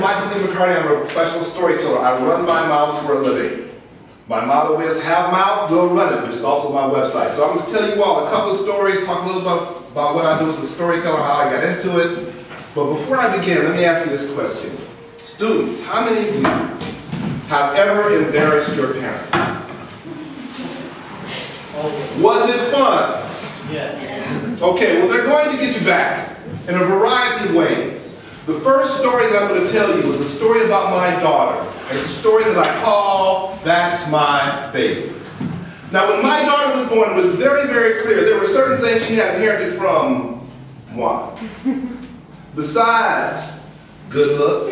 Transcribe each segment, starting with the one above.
Michael McCarty. I'm a professional storyteller. I run my mouth for a living. My motto is, have mouth, we'll run it, which is also my website. So I'm going to tell you all a couple of stories, talk a little about what I do as a storyteller, how I got into it. But before I begin, let me ask you this question. Students, how many of you have ever embarrassed your parents? Was it fun? Yeah. Okay, well, they're going to get you back in a variety of ways. The first story that I'm going to tell you is a story about my daughter. And it's a story that I call, That's My Baby. Now, when my daughter was born, it was very, very clear. There were certain things she had inherited from moi. Besides good looks,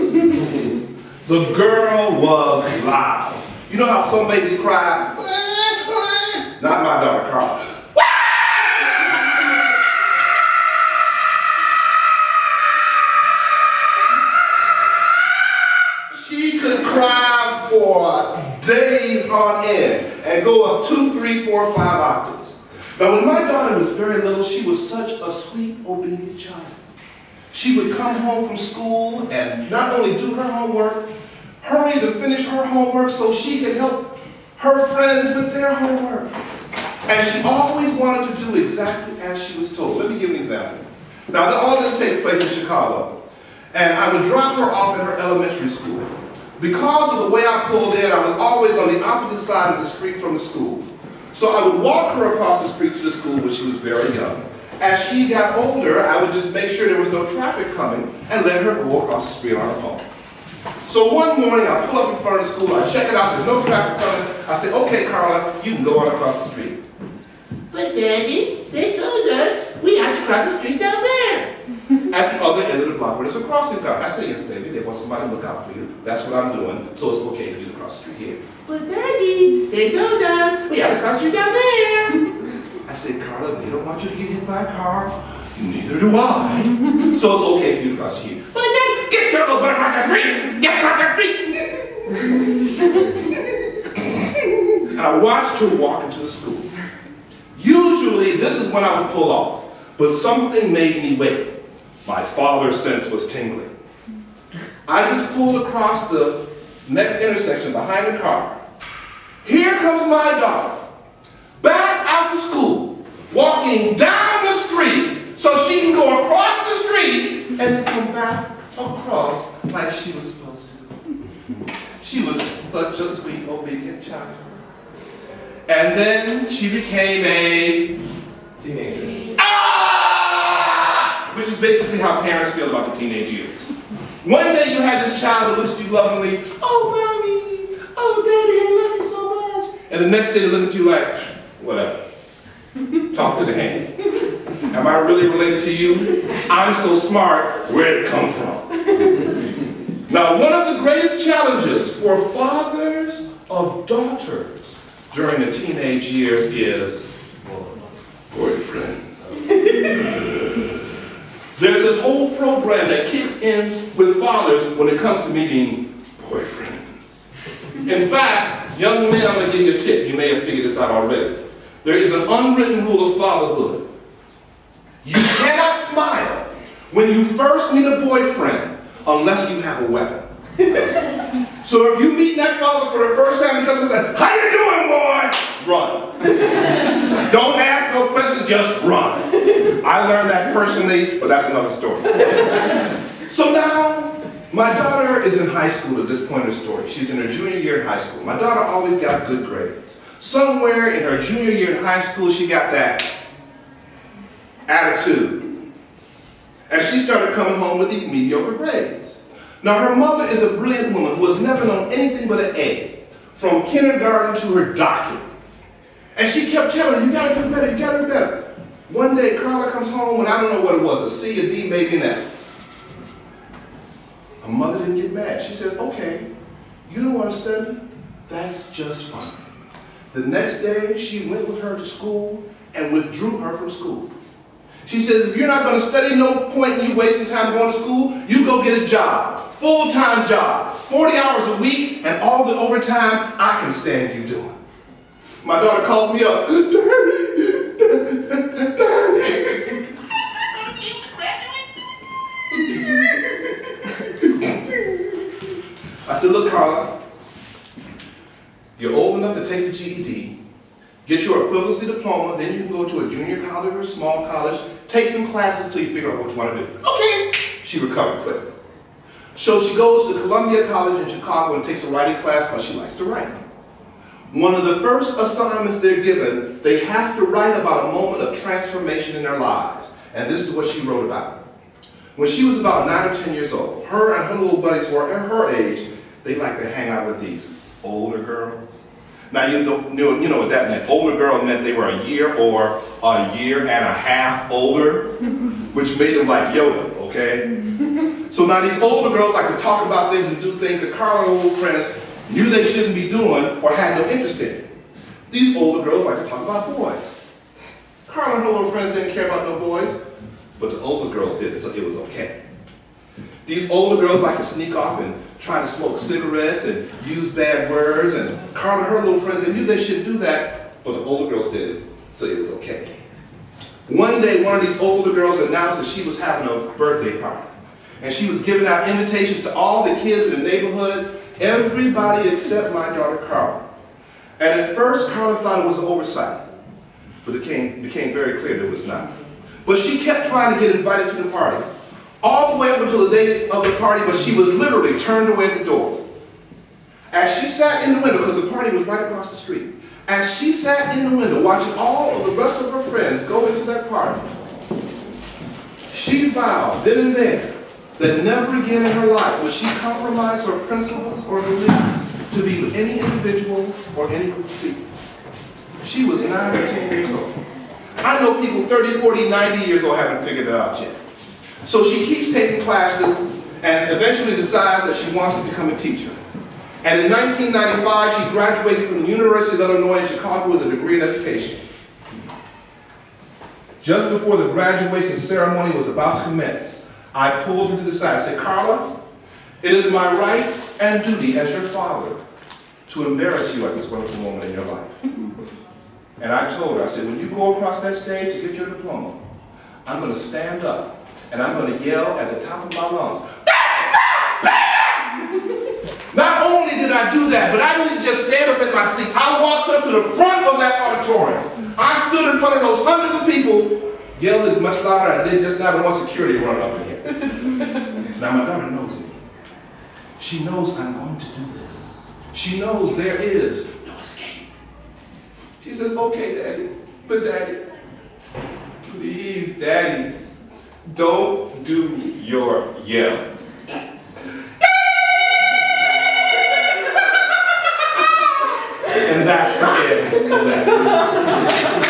the girl was loud. You know how some babies cry? Not my daughter, Carla. She could cry for days on end and go up 2, 3, 4, 5 octaves. Now, when my daughter was very little, she was such a sweet, obedient child. She would come home from school and not only do her homework, hurry to finish her homework so she could help her friends with their homework. And she always wanted to do exactly as she was told. Let me give an example. Now, all this takes place in Chicago. And I would drop her off at her elementary school. Because of the way I pulled in, I was always on the opposite side of the street from the school. So I would walk her across the street to the school when she was very young. As she got older, I would just make sure there was no traffic coming and let her go across the street on her own. So one morning, I pull up in front of the school, I check it out, there's no traffic coming. I say, okay, Carla, you can go on across the street. But Daddy, they told us we have to cross the street down there. At the other end of the block where there's a crossing guard. I say, yes, baby, they want somebody to look out for you. That's what I'm doing, so it's okay for you to cross the street here. But Daddy, they told us we have to cross the street down there. I said, Carla, they don't want you to get hit by a car. Neither do I. So it's okay for you to cross the street. But then, get your little butt across the street! Get across the street! I watched her walk into the school. Usually, this is when I would pull off. But something made me wait. My father's sense was tingling. I just pulled across the next intersection behind the car. Here comes my daughter, back out to school, walking down the street so she can go across the street and then come back across like she was supposed to. She was such a sweet, obedient child. And then she became a teenager. Which is basically how parents feel about the teenage years. One day you had this child who looks at you lovingly, oh, mommy, oh, daddy, I love you so much. And the next day they look at you like, whatever. Talk to the hand. Am I really related to you? I'm so smart, where'd it come from? Now, one of the greatest challenges for fathers of daughters during the teenage years is boyfriends. There's a whole program that kicks in with fathers when it comes to meeting boyfriends. In fact, young men, I'm going to give you a tip. You may have figured this out already. There is an unwritten rule of fatherhood. You cannot smile when you first meet a boyfriend unless you have a weapon. So if you meet that father for the first time, he comes and says, how you doing, boy? Run. Don't ask no questions, just run. I learned that personally, but that's another story. So now, my daughter is in high school at this point in the story. She's in her junior year in high school. My daughter always got good grades. Somewhere in her junior year in high school, she got that attitude. And she started coming home with these mediocre grades. Now, her mother is a brilliant woman who has never known anything but an A, from kindergarten to her doctorate. And she kept telling her, you gotta do better, you gotta do better. One day, Carla comes home and I don't know what it was, a C, a D, maybe an F. Her mother didn't get mad. She said, okay, you don't want to study? That's just fine. The next day, she went with her to school and withdrew her from school. She said, if you're not going to study, no point in you wasting time going to school, you go get a job, full-time job, 40 hours a week, and all the overtime I can stand you doing. My daughter called me up, I said, look, Carla, you're old enough to take the GED, get your equivalency diploma, then you can go to a junior college or a small college, take some classes till you figure out what you want to do. Okay. She recovered quickly. So she goes to Columbia College in Chicago and takes a writing class because she likes to write. One of the first assignments they're given, they have to write about a moment of transformation in their lives. And this is what she wrote about. When she was about 9 or 10 years old, her and her little buddies were at her age, they like to hang out with these older girls. Now you know what that meant. Older girls meant they were a year or a year and a half older, which made them like Yoda, okay? So now these older girls like to talk about things and do things that Carla and old friends knew they shouldn't be doing or had no interest in. These older girls like to talk about boys. Carla and her little friends didn't care about no boys, but the older girls did, so it was okay. These older girls like to sneak off and try to smoke cigarettes and use bad words, and Carla and her little friends, they knew they shouldn't do that, but the older girls did it, so it was okay. One day, one of these older girls announced that she was having a birthday party, and she was giving out invitations to all the kids in the neighborhood, everybody except my daughter Carla. And at first, Carla thought it was an oversight, but it became very clear that it was not. But she kept trying to get invited to the party, all the way up until the day of the party, but she was literally turned away at the door. As she sat in the window, because the party was right across the street, as she sat in the window watching all of the rest of her friends go into that party, she vowed then and there that never again in her life would she compromise her principles or beliefs to be with any individual or any group of people. She was 9 or 10 years old. I know people 30, 40, 90 years old haven't figured that out yet. So she keeps taking classes and eventually decides that she wants to become a teacher. And in 1995, she graduated from the University of Illinois in Chicago with a degree in education. Just before the graduation ceremony was about to commence, I pulled her to the side and said, Carla, it is my right and duty as your father to embarrass you at this wonderful moment in your life. And I told her, I said, when you go across that stage to get your diploma, I'm going to stand up and I'm going to yell at the top of my lungs, "That's my baby!" Not only did I do that, but I didn't just stand up in my seat. I walked up to the front of that auditorium. I stood in front of those hundreds of people, yelled it much louder. I did just now, but one security run up in here. Now my daughter knows me. She knows I'm going to do this. She knows there is no escape. She says, okay, Daddy, but Daddy, please, Daddy, don't do your yell. And that's the end of that.